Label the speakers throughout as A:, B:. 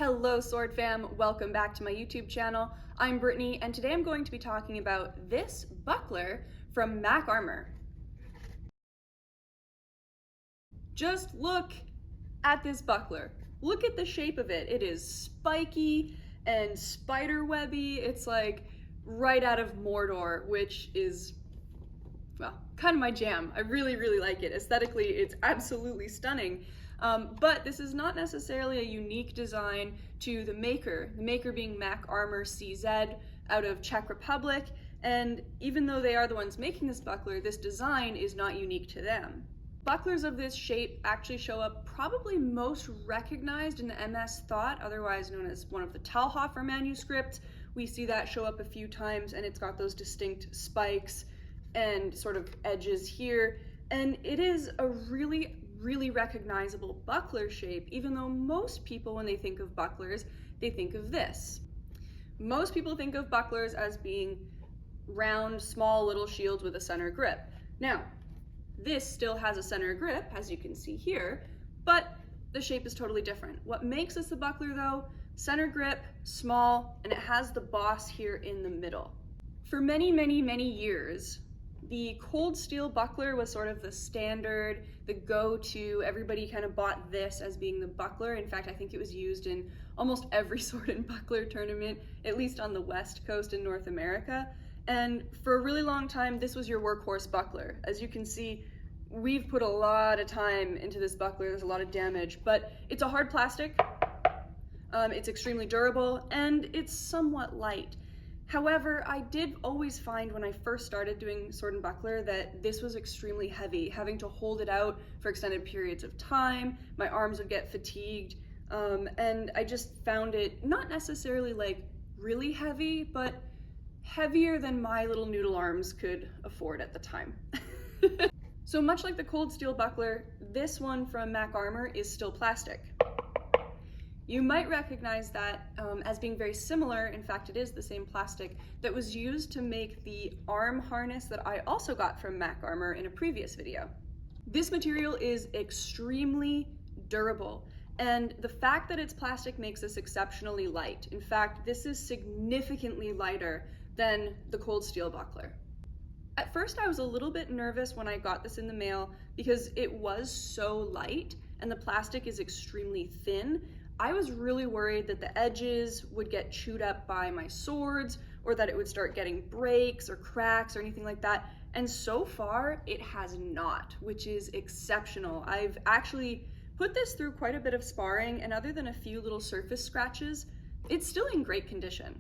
A: Hello Sword Fam, welcome back to my YouTube channel. I'm Brittany and today I'm going to be talking about this buckler from Mac Armour. Just look at this buckler. Look at the shape of it. It is spiky and spider webby. It's like right out of Mordor, which is, well, kind of my jam. I really like it. Aesthetically, it's absolutely stunning. But this is not necessarily a unique design to the maker being Mac Armour CZ out of Czech Republic, and even though they are the ones making this buckler, this design is not unique to them. Bucklers of this shape actually show up probably most recognized in the MS Thought, otherwise known as one of the Talhoffer manuscripts. We see that show up a few times, and it's got those distinct spikes and sort of edges here, and it is a really recognizable buckler shape, even though most people, when they think of bucklers, they think of this. Most people think of bucklers as being round, small little shields with a center grip. Now, this still has a center grip, as you can see here, but the shape is totally different. What makes this a buckler though, center grip, small, and it has the boss here in the middle. For many years, the cold steel buckler was sort of the standard, the go-to. Everybody kind of bought this as being the buckler. In fact, I think it was used in almost every sword and buckler tournament, at least on the West Coast in North America. And for a really long time, this was your workhorse buckler. As you can see, we've put a lot of time into this buckler. There's a lot of damage, but it's a hard plastic. It's extremely durable, and it's somewhat light. However, I did always find when I first started doing sword and buckler that this was extremely heavy, having to hold it out for extended periods of time. My arms would get fatigued, and I just found it not necessarily like really heavy, but heavier than my little noodle arms could afford at the time. So much like the cold steel buckler, this one from Mac Armour is still plastic. You might recognize that as being very similar. In fact, it is the same plastic that was used to make the arm harness that I also got from Mac Armour in a previous video. This material is extremely durable, and the fact that it's plastic makes this exceptionally light. In fact, this is significantly lighter than the cold steel buckler. At first, I was a little bit nervous when I got this in the mail because it was so light and the plastic is extremely thin. I was really worried that the edges would get chewed up by my swords or that it would start getting breaks or cracks or anything like that. And so far it has not, which is exceptional. I've actually put this through quite a bit of sparring, and other than a few little surface scratches, it's still in great condition.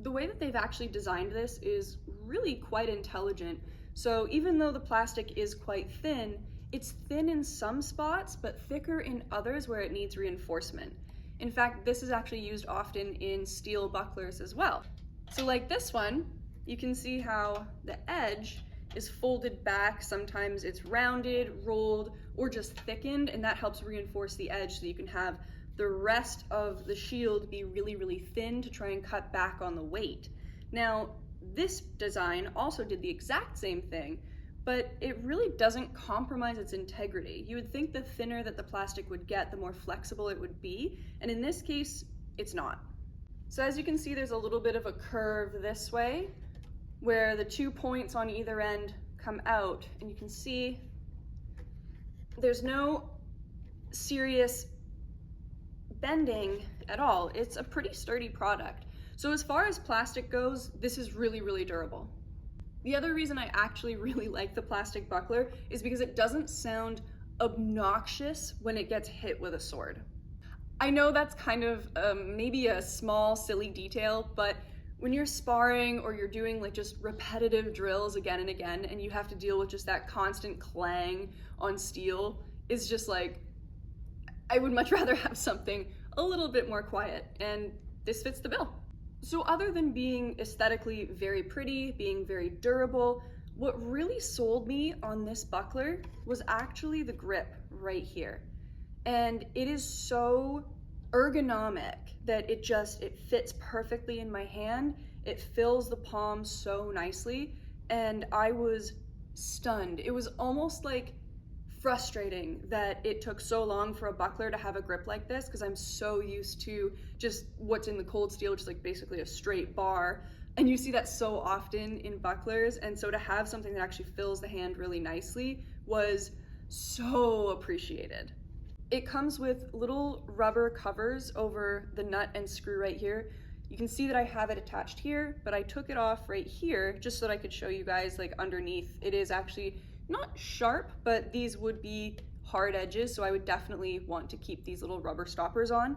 A: The way that they've actually designed this is really quite intelligent. So even though the plastic is quite thin, it's thin in some spots, but thicker in others where it needs reinforcement. In fact, this is actually used often in steel bucklers as well. So like this one, you can see how the edge is folded back. Sometimes it's rounded, rolled, or just thickened, and that helps reinforce the edge so you can have the rest of the shield be really thin to try and cut back on the weight. Now, this design also did the exact same thing, but it really doesn't compromise its integrity. You would think the thinner that the plastic would get, the more flexible it would be, and in this case, it's not. So as you can see, there's a little bit of a curve this way, where the 2 points on either end come out, and you can see there's no serious bending at all. It's a pretty sturdy product. So as far as plastic goes, this is really durable. The other reason I actually really like the plastic buckler is because it doesn't sound obnoxious when it gets hit with a sword. I know that's kind of maybe a small, silly detail, but when you're sparring or you're doing like just repetitive drills again and again, and you have to deal with just that constant clang on steel, is just like, I would much rather have something a little bit more quiet, and this fits the bill. So other than being aesthetically very pretty, being very durable, what really sold me on this buckler was actually the grip right here. And it is so ergonomic that it fits perfectly in my hand. It fills the palm so nicely, and I was stunned. It was almost like frustrating that it took so long for a buckler to have a grip like this, because I'm so used to just what's in the cold steel, which is like basically a straight bar. And you see that so often in bucklers. And so to have something that actually fills the hand really nicely was so appreciated. It comes with little rubber covers over the nut and screw right here. You can see that I have it attached here, but I took it off right here just so that I could show you guys like underneath. It is actually not sharp, but these would be hard edges, so I would definitely want to keep these little rubber stoppers on.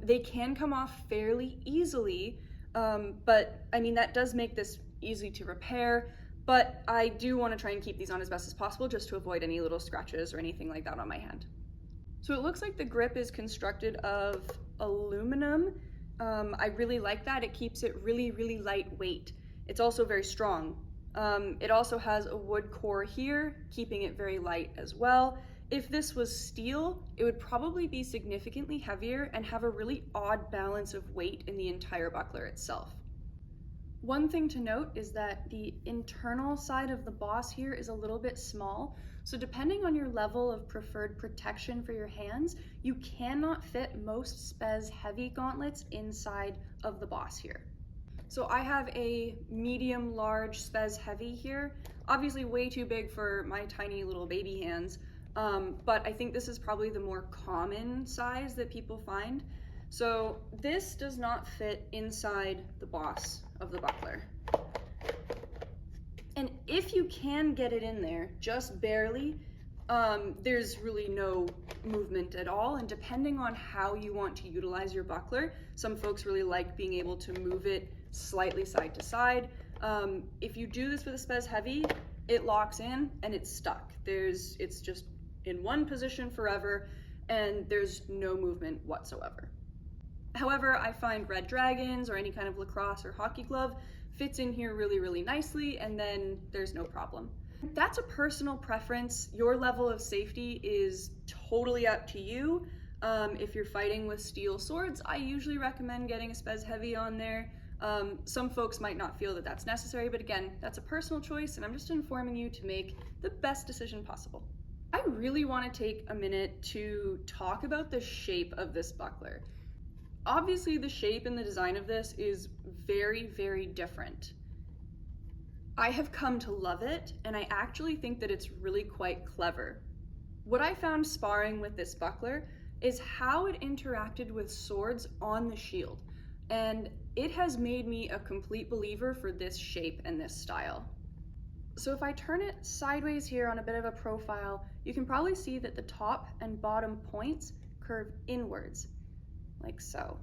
A: They can come off fairly easily, but I mean, that does make this easy to repair, but I do want to try and keep these on as best as possible just to avoid any little scratches or anything like that on my hand. So it looks like the grip is constructed of aluminum. I really like that. It keeps it really, really lightweight. It's also very strong. It also has a wood core here, keeping it very light as well. If this was steel, it would probably be significantly heavier and have a really odd balance of weight in the entire buckler itself. One thing to note is that the internal side of the boss here is a little bit small, so depending on your level of preferred protection for your hands, you cannot fit most Spez heavy gauntlets inside of the boss here. So I have a medium large Spez heavy here, obviously way too big for my tiny little baby hands, but I think this is probably the more common size that people find. So this does not fit inside the boss of the buckler. And if you can get it in there, just barely, there's really no movement at all. And depending on how you want to utilize your buckler, some folks really like being able to move it slightly side to side. If you do this with a Spez Heavy, it locks in and it's stuck. It's just in one position forever and there's no movement whatsoever. However, I find Red Dragons or any kind of lacrosse or hockey glove fits in here really, really nicely, and then there's no problem. That's a personal preference. Your level of safety is totally up to you. If you're fighting with steel swords, I usually recommend getting a Spez Heavy on there. Some folks might not feel that that's necessary, but again, that's a personal choice, and I'm just informing you to make the best decision possible. I really want to take a minute to talk about the shape of this buckler. Obviously, the shape and the design of this is very, very different. I have come to love it, and I actually think that it's really quite clever. What I found sparring with this buckler is how it interacted with swords on the shield, and it has made me a complete believer for this shape and this style. So if I turn it sideways here on a bit of a profile, you can probably see that the top and bottom points curve inwards, like so.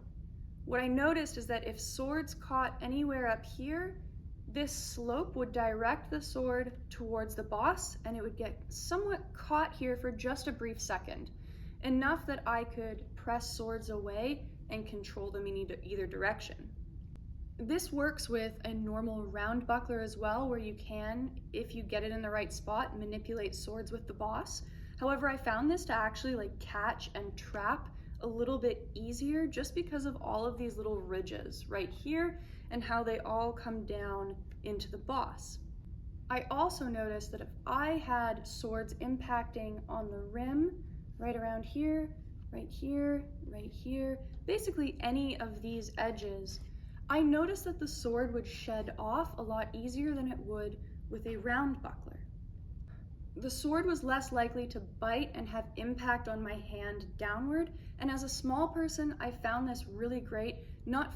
A: What I noticed is that if swords caught anywhere up here, this slope would direct the sword towards the boss, and it would get somewhat caught here for just a brief second, enough that I could press swords away and control them in either direction. This works with a normal round buckler as well, where you can, if you get it in the right spot, manipulate swords with the boss. However, I found this to actually catch and trap a little bit easier just because of all of these little ridges right here and how they all come down into the boss. I also noticed that if I had swords impacting on the rim, right around here, right here, right here, basically any of these edges, I noticed that the sword would shed off a lot easier than it would with a round buckler. The sword was less likely to bite and have impact on my hand downward, and as a small person, I found this really great, not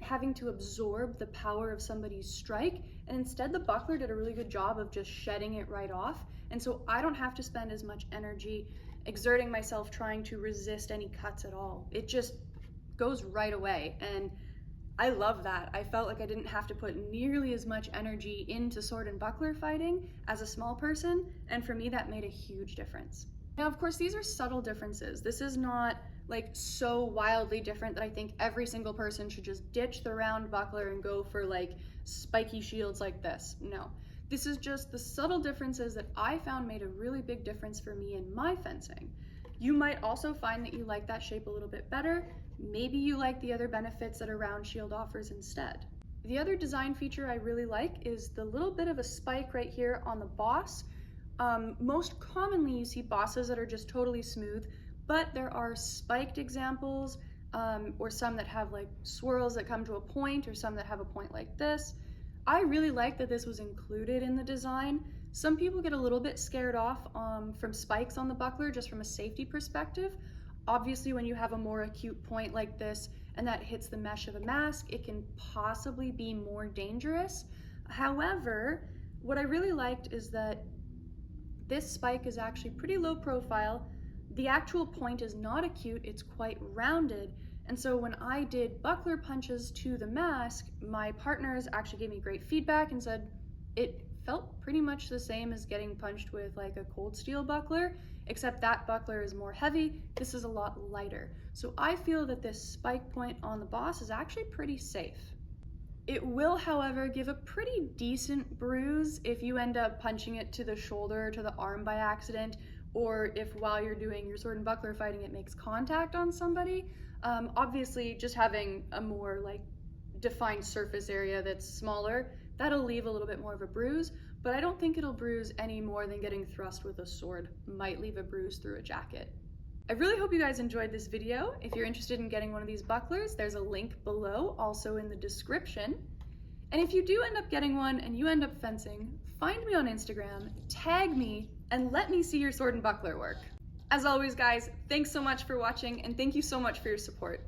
A: having to absorb the power of somebody's strike, and instead the buckler did a really good job of just shedding it right off, and so I don't have to spend as much energy exerting myself trying to resist any cuts at all. It just goes right away, and I love that. I felt like I didn't have to put nearly as much energy into sword and buckler fighting as a small person, and for me that made a huge difference. Now, of course, these are subtle differences. This is not so wildly different that I think every single person should just ditch the round buckler and go for spiky shields like this. No, this is just the subtle differences that I found made a really big difference for me in my fencing. You might also find that you like that shape a little bit better. Maybe you like the other benefits that a round shield offers instead. The other design feature I really like is the little bit of a spike right here on the boss. Most commonly you see bosses that are just totally smooth, but there are spiked examples, or some that have like swirls that come to a point, or some that have a point like this. I really like that this was included in the design. Some people get a little bit scared off from spikes on the buckler just from a safety perspective. Obviously, when you have a more acute point like this and that hits the mesh of a mask, it can possibly be more dangerous. However, what I really liked is that this spike is actually pretty low profile. The actual point is not acute, it's quite rounded. And so when I did buckler punches to the mask, my partners actually gave me great feedback and said it felt pretty much the same as getting punched with like a cold steel buckler, except that buckler is more heavy, this is a lot lighter. So I feel that this spike point on the boss is actually pretty safe. It will, however, give a pretty decent bruise if you end up punching it to the shoulder or to the arm by accident, or if while you're doing your sword and buckler fighting it makes contact on somebody. Obviously, just having a more like defined surface area that's smaller, that'll leave a little bit more of a bruise, but I don't think it'll bruise any more than getting thrust with a sword might leave a bruise through a jacket. I really hope you guys enjoyed this video. If you're interested in getting one of these bucklers, there's a link below, also in the description. And if you do end up getting one and you end up fencing, find me on Instagram, tag me, and let me see your sword and buckler work. As always, guys, thanks so much for watching, and thank you so much for your support.